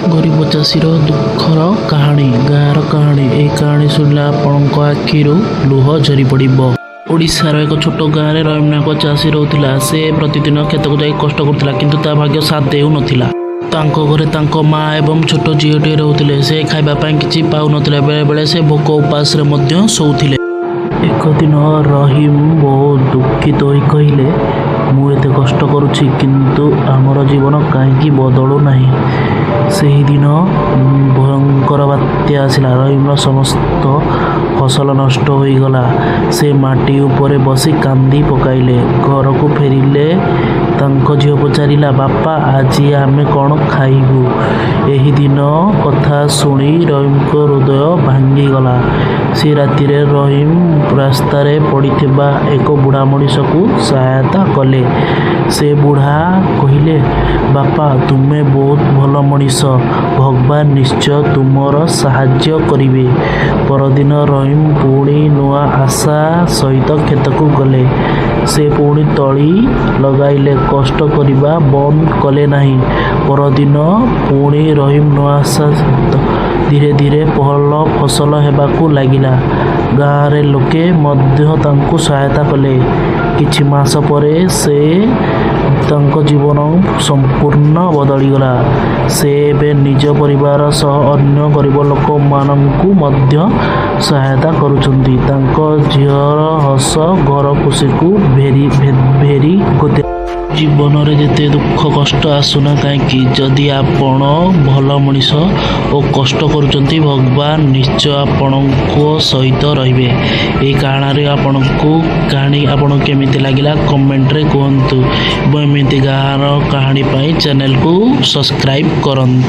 गरीब चाषीर दुखर कहानी गाँवर कहानी। यह कहानी शुणिले आपणक आखिरु लुह झरी पड़ो। ओडिशार एक छोट गाँव में रहीम नायक चाषी रोला। से प्रतिदिन खेत को जाई कष्ट करुला, किंतु ता भाग्य साथ देउ नथिला। तांको घरे तांको माँ एवं छोट झीटे रोते। से खाइबा किछि पाउ नथिले। बेले बेले से भोक उपास शोउथिले। एक दिन रहीम बहुत दुखित होई कहिले, मु एते कष्ट करुछि किंतु आमर जीवन कहीं बदलू नाही। सेही दिन भयंकर बात्या आसिला। रहीमर समस्त फसल नष्ट हो गला। से माटी उपरे बसी कांदी पकाइले। घर को फेरिले तांको झील पचारिला, बापा आज आमे कौन खाइबू? एही दिन कथा शुणी रहीम को हृदय भांगी गला। से राति रहीम रास्ता पड़िथिबा एक बुढ़ा मनीष को सहायता कले। से बुढ़ा कहिले, बापा तुमे बहुत भल मनीष, भगवान निश्चय तुमर साहाय्य करिवे। परदिन रहीम पुणी नुआ आशा सहित खेत को गले। से पुणी तली लगाइले, कष्ट करिबा बंद कले नहीं। परदिन पुणी रहीम नुआ आशा धीरे धीरे भल फसल हेबाकू लागिला। गाँव रे लोके मध्य तांकू सहायता कले। किछि मास परे से तांको जीवन संपूर्ण बदलीगला। से बे निज परिवार सह अन्य गरीब लोक माननकू मध्य सहायता करुछंती। तांको झीर हस घर खुशी को भेरी गोते। जीवन रे जेते दुख कष्ट आसुना कहीं, जदि आपण भल मनीष और कष्ट करुचंती, भगवान निश्चय आपणको सहित रहिबे। ए कहानी कहानी आपन केमिति लागिला कमेंट रे कहंतु। एमिति गाँवर कहानी पाई चैनल को सब्सक्राइब करंतु।